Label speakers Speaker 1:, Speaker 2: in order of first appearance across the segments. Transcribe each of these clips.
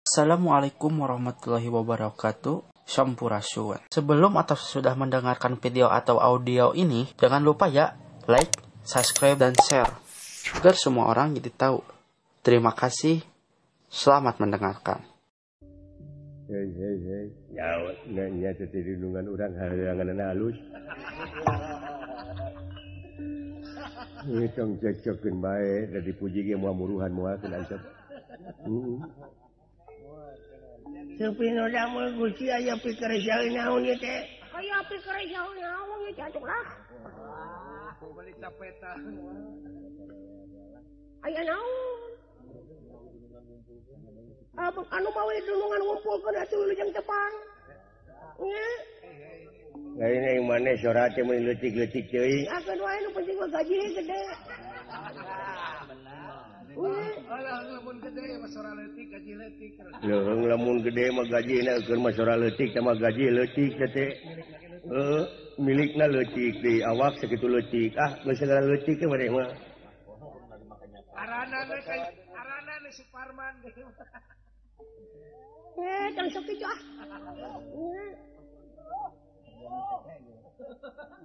Speaker 1: Assalamualaikum warahmatullahi wabarakatuh. Sampurasun. Sebelum atau sudah mendengarkan video atau audio ini, jangan lupa ya like, subscribe, dan share agar semua orang jadi tahu. Terima kasih. Selamat mendengarkan.
Speaker 2: Hei. Nya jadi lindungan orang halangan halus. Hitung cekcokin bae da dipuji ge moal muruhan moal keun ansep. Supino damel Gusti aya pikir jaeun naon ieu teh?
Speaker 3: Aya pikir jaeun naon ieu atuh lah.
Speaker 2: Balik tapeta.
Speaker 3: Aya naon? Anu bawe dunungan ngumpulkeun atuh jeung tepang. Nya.
Speaker 2: Lain yang mana sorat teh mun leutik-leutik teuing.
Speaker 3: Akeun wae nu penting mah gaji gede.
Speaker 2: Alah lamun gede mah sorat leutik gaji leutik. Leureung lamun gede mah gajina keur mah sorat leutik teh mah gaji leutik teh. Milikna leutik di awak sakitu leutik. Geus segala leutik teh maneh mah. Arana nu Suparman.
Speaker 3: Can sok kitu ah.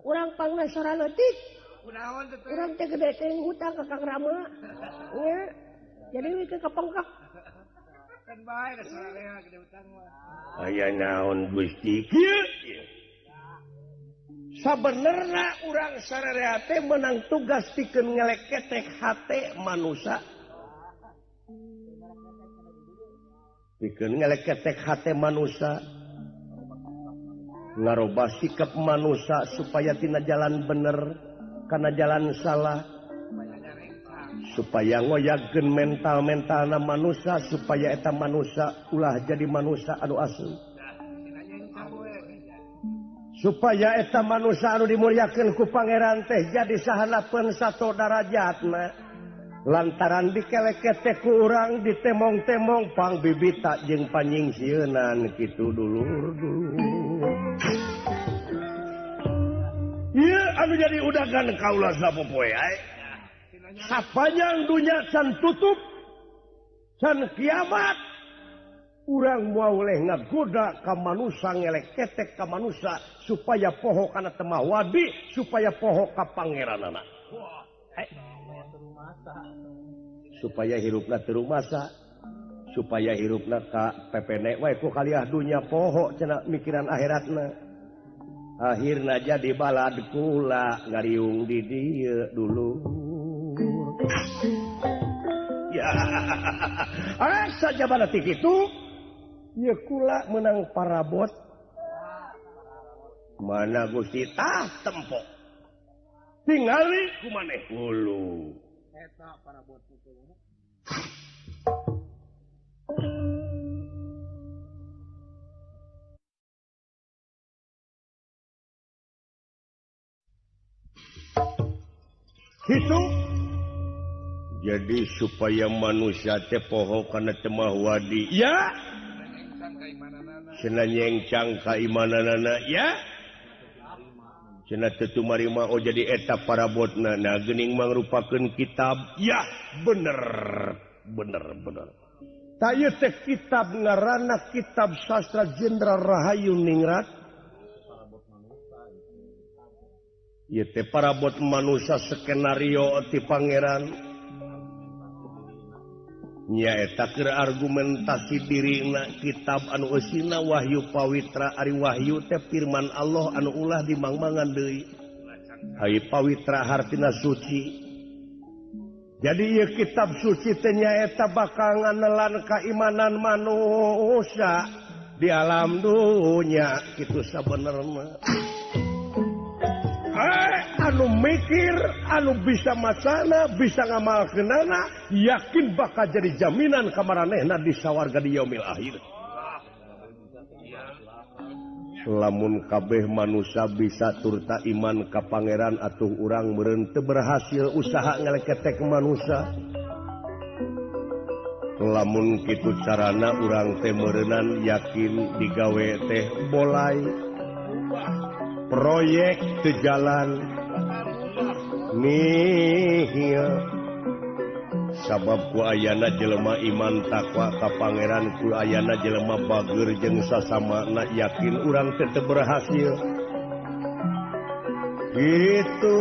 Speaker 3: Urang pangna sorat leutik.
Speaker 2: Kunaon teh?
Speaker 3: Urang teh gede teh hutang ka Kang Rama. Nya. Jadi we ke kapengkak.
Speaker 2: Kan bae da sorat gede hutang mah. Aya naon Gusti kieu? Sabenerna urang sararea teh menang tugas pikeun ngeleketek hate manusia. Pikeun ngeleketek hate manusia. Ngarobah sikap manusia supaya tina jalan bener kana jalan salah, supaya ngoyageun mental-mentalna manusia supaya eta manusia ulah jadi manusia anu asli, supaya eta manusia anu dimulyakeun ku Pangeran teh jadi sahanapeun sato darajatna lantaran dikeleketek ku urang ditemong-temong pang bibita jeung panyingsieunnan kitu dulur. Ieu anu jadi udagan kaula sapopoe ae. Sapanjang dunya can tutup, can kiamat, urang moal oleh ngagoda ka manusia ngeleketek ka manusia supaya poho kana teu mah wadi, supaya poho ka pangeranana. Supaya hirupna teu rumasa, supaya hirupna ka pepene wae ku kaliah dunya poho cenah mikiran akhiratna. Akhirna jadi balad kula ngariung di dieu dulu. Ya. Saja bala ti kitu. Ieu kula menang parabot. Mana Gusti tah tempo. Tingali kumaneh hulu. Eta parabot kitu. Gitu. Jadi supaya manusia teh poho kana teu mah wadi. Ya. Cenah nyengcang ka imananana. Ya. Cenah teu tumarima jadi eta parabotna. Nah geuning mangrupakeun kitab. Ya, bener. Ta ieu teh kitab ngaranna Kitab Sastra Jenderal Rahayu Ningrat. Ieu teh parabot manusia skenario ti pangeran. Nya eta keur argumentasi dirina kitab anu eusina Wahyu Pawitra ari wahyu teh firman Allah anu ulah dimangmangan deui. Hai pawitra hartina suci. Jadi ieu kitab suci teh nyaeta bakal nganelan kaimanan manusia di alam dunya kitu sabenerna. Anu mikir, anu bisa macana, bisa ngamalkeunana, yakin bakal jadi jaminan ka maranehna di sawarga di yaumil akhir. Lamun kabeh manusia bisa turta iman ka pangeran atuh urang meureun teu berhasil usaha ngaleketek manusia. Lamun kitu carana urang teh meureunan yakin digawe teh bolai. Proyek teu jalan nih sabab ku ayana jelema iman takwa ka pangeran ku ayana jelema bager jeung sasamana yakin urang teu berhasil gitu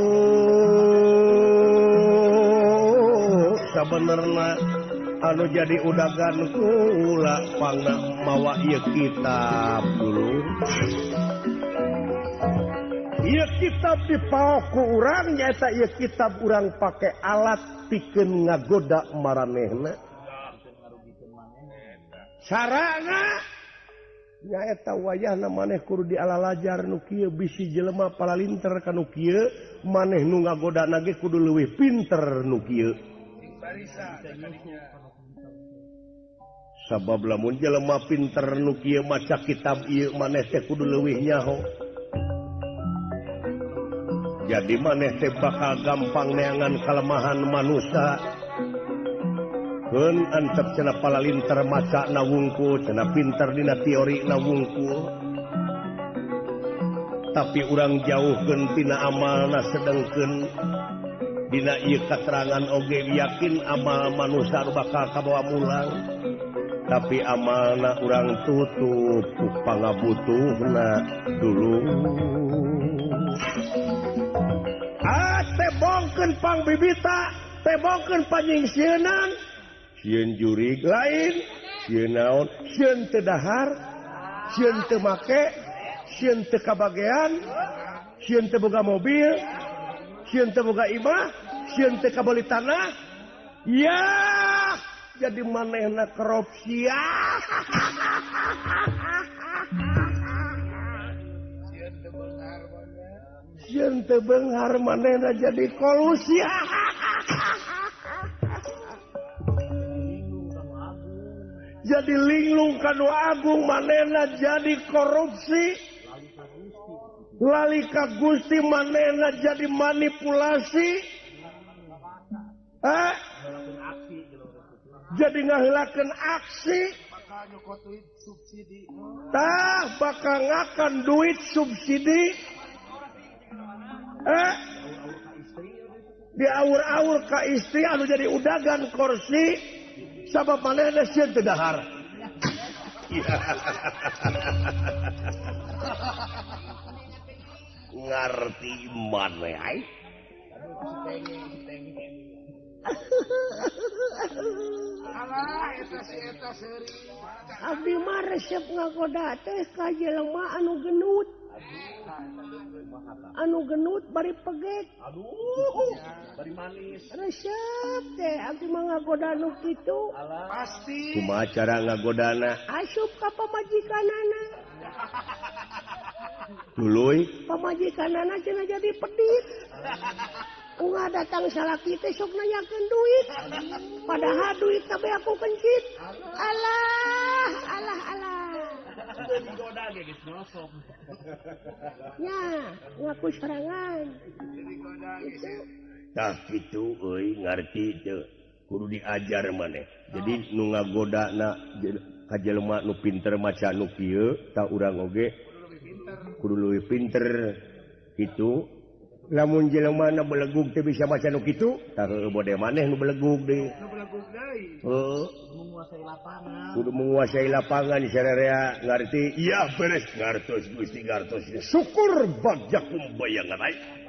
Speaker 2: sabenerna anu jadi udaganku ulah pangna mawa ieu kitab dulu ieu kitab dipaok ku urang nyaeta ieu kitab urang pake alat pikeun ngagoda maranehna carana nyaeta wayahna maneh kudu dialalajar nu kieu bisi jelema palalinter kanu kieu maneh nu ngagodana ge kudu leuwih pinter nu kieu sabab lamun jelema pinter nu kieu maca kitab ieu maneh teh kudu leuwih nyaho jadi maneh teh bakal gampang neangan kalemahan manusia keun antep cenah palalinter maca na wungkul cenah pinter dina teori na wungkul tapi urang jauhkeun tina amalna sedengkeun dina ieu katerangan oge yakin amal manusia bakal kabawa mulang tapi amalna urang tutup ku pangabutuhna dulu tebongkeun pangbibita tebongkeun panyingsieunnan sieun jurig lain sieun naon sieun teu dahar sieun teu make sieun teu kabagean sieun teu boga mobil sieun teu boga imah sieun teu kabeli tanah ya jadi manehna korupsi sieun teu beunghar manehna jadi kolusi jadi linglung kanu agung manehna jadi korupsi lali ka Gusti manehna jadi manipulasi jadi ngaheulakeun aksi tah bakal ngakan duit subsidi diaur-aur ka istri anu jadi udagan kursi sabab manehna sieun teu dahar ngarti maneh ai abdi mah resep ngagoda teh ka jelema anu genut bari pegek bari manis resep teh abdi mah ngagoda anu kitu pasti kumaha cara ngagodana asup ka pamajikanana tuluy pamajikanana cenah jadi pedit Unga datang salaki teh sok nanyakeun duit. Padahal duit kabeh aku kencit. Alah.
Speaker 1: Digoda ge geus nyosok.
Speaker 3: Nya, ngaku serangan.
Speaker 2: Tah kitu euy ngarti teu. Kudu diajar maneh. Jadi nu ngagodana ka jelema nu pinter maca nu kieu, tah urang oge kudu leuwih pinter. Kitu. Lamun jelema na belegug teh bisa maca nu kitu, tah bode maneh nu belegug deui.
Speaker 1: Nu belegug deui.
Speaker 2: Heeh.
Speaker 1: Menguasai lapangan.
Speaker 2: Kudu menguasai lapangan sararea ngarti. Iya beres ngartos Gusti ngartos. Syukur bagja kumbayangan ai.